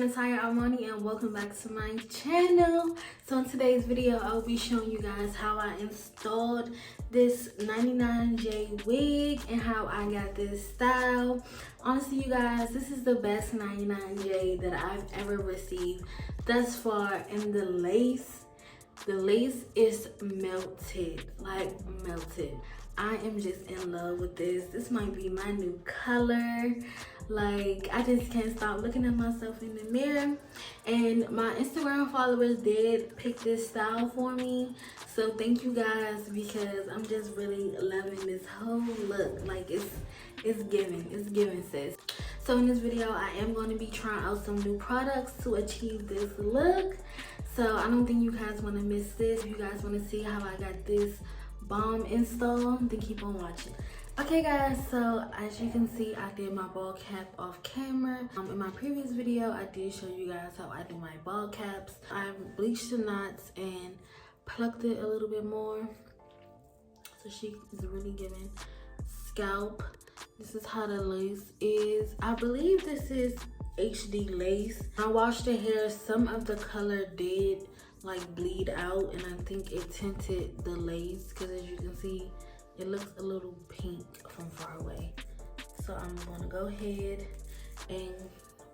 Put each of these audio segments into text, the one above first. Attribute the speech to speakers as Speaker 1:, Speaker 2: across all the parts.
Speaker 1: Natalia.Armoni, and welcome back to my channel. So in today's video, I'll be showing you guys how I installed this 99J wig and how I got this style. Honestly, you guys, this is the best 99J that I've ever received thus far. And the lace is melted, like melted. I am just in love with this. This might be my new color. Like, I just can't stop looking at myself in the mirror. And my Instagram followers did pick this style for me. So thank you guys, because I'm just really loving this whole look. Like, it's giving, sis. So in this video, I am going to be trying out some new products to achieve this look. So I don't think you guys want to miss this. If you guys want to see how I got this bomb install, then keep on watching. Okay guys, so as you can see, I did my ball cap off camera. In my previous video, I did show you guys how I do my ball caps. I bleached the knots and plucked it a little bit more, so she is really giving scalp. This is how the lace is. I believe this is HD lace. I washed the hair. Some of the color did like bleed out, and I think it tinted the lace, because as you can see, it looks a little pink from far away. So I'm gonna go ahead and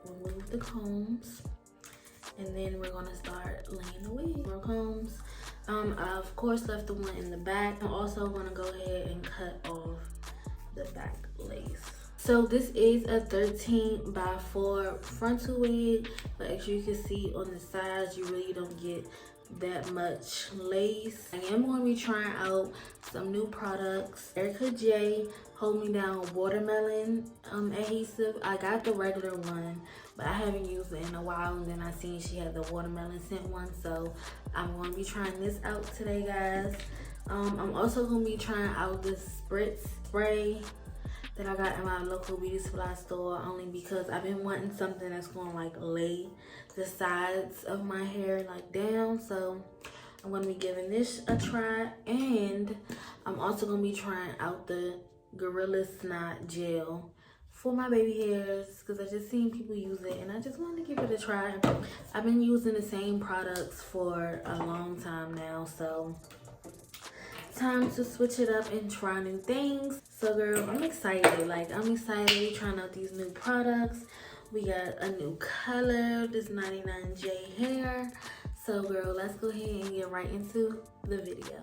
Speaker 1: remove the combs, and then we're gonna start laying the wig. More combs. I of course left the one in the back. I'm also gonna go ahead and cut off the back lace. So this is a 13 by 4 frontal wig, but as you can see on the sides, you really don't get that much lace. I am going to be trying out some new products. Erica J Hold Me Down watermelon adhesive. I got the regular one, but I haven't used it in a while, and then I seen she had the watermelon scent one, so I'm going to be trying this out today, guys. I'm also going to be trying out this spritz spray that I got in my local beauty supply store, only because I've been wanting something that's going to like lay the sides of my hair like down. So I'm going to be giving this a try, and I'm also going to be trying out the Gorilla Snot gel for my baby hairs, because I just seen people use it and I just wanted to give it a try. I've been using the same products for a long time now, so time to switch it up and try new things. So girl, I'm excited. Like, I'm excited trying out these new products. We got a new color, this 99J hair. So girl, let's go ahead and get right into the video.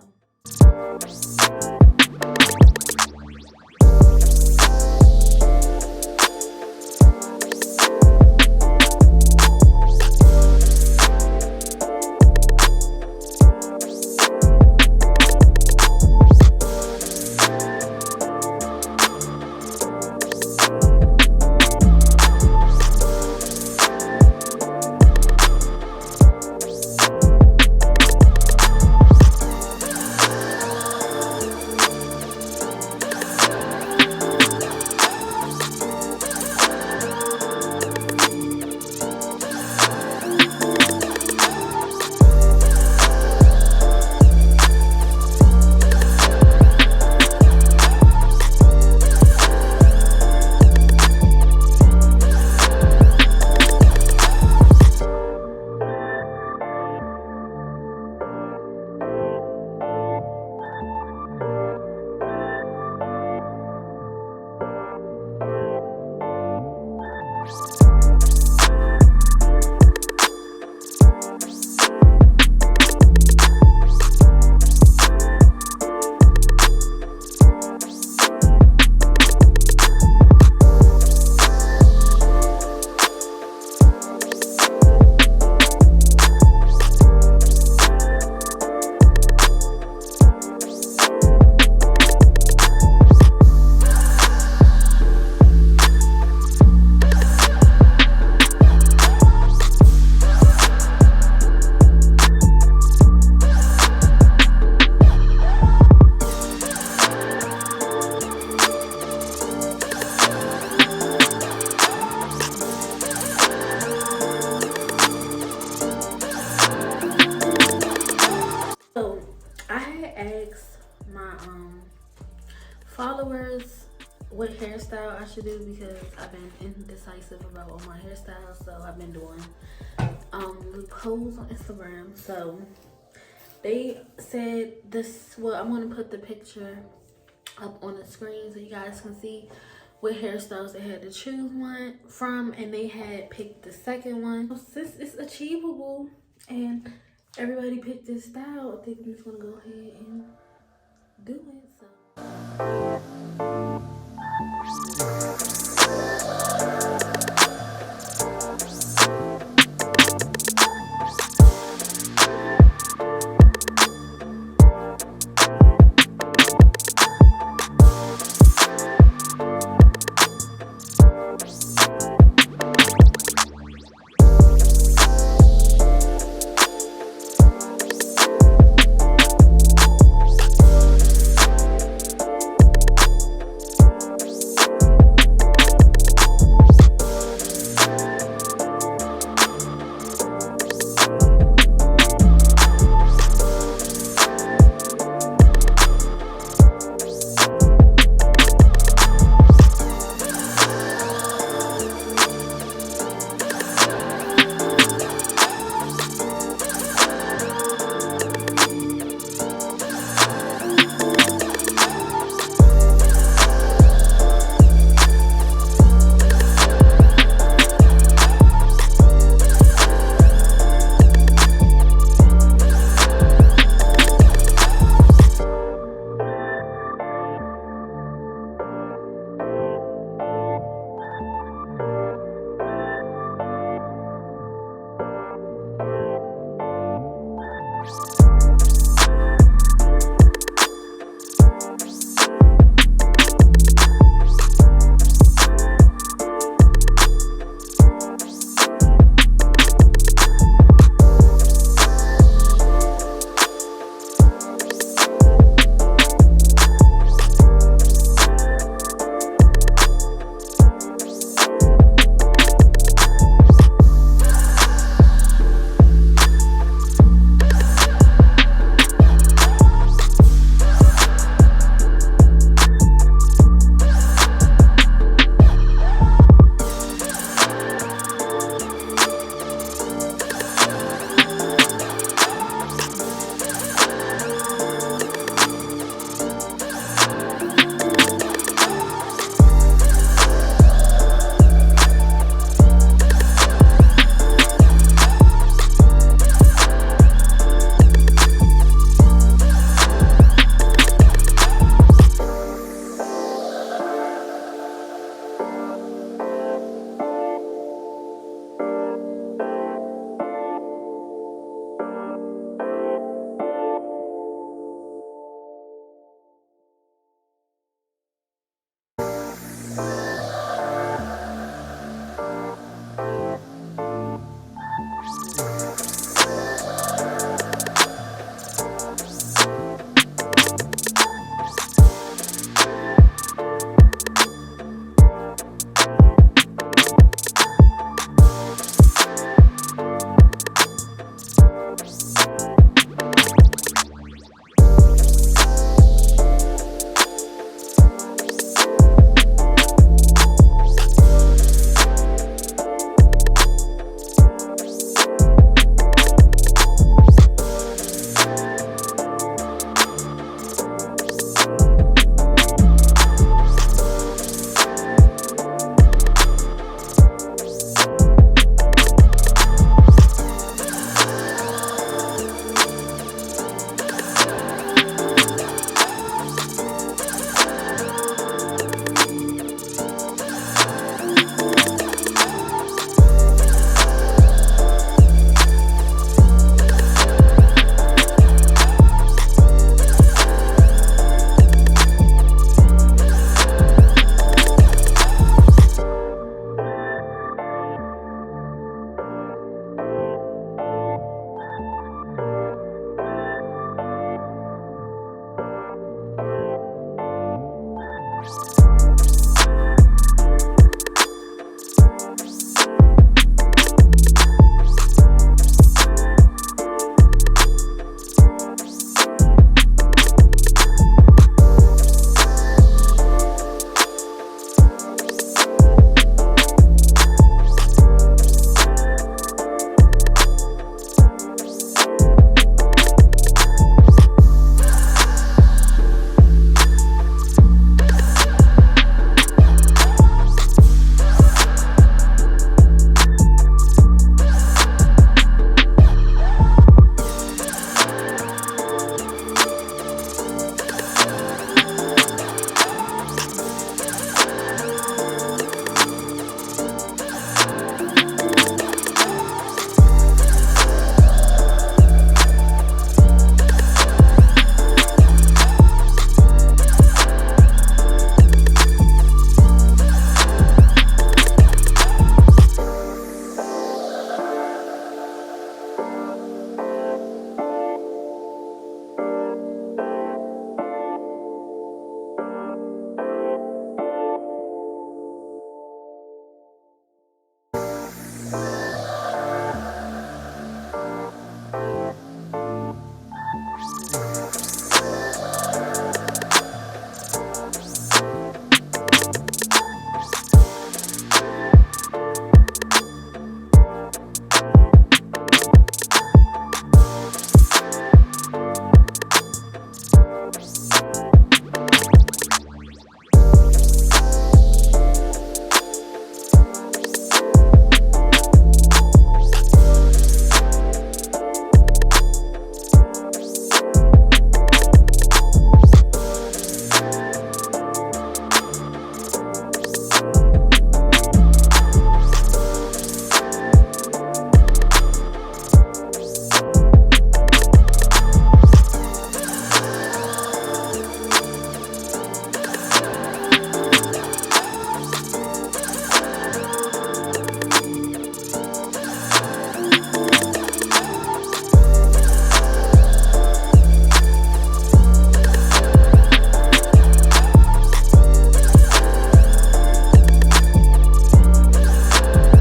Speaker 1: followers what hairstyle I should do because I've been indecisive about all my hairstyles. So I've been doing polls on Instagram. So they said this, well, I'm gonna put the picture up on the screen so you guys can see what hairstyles they had to choose one from, and they had picked the second one. Since it's achievable and everybody picked this style, I think I'm just gonna go ahead and do it.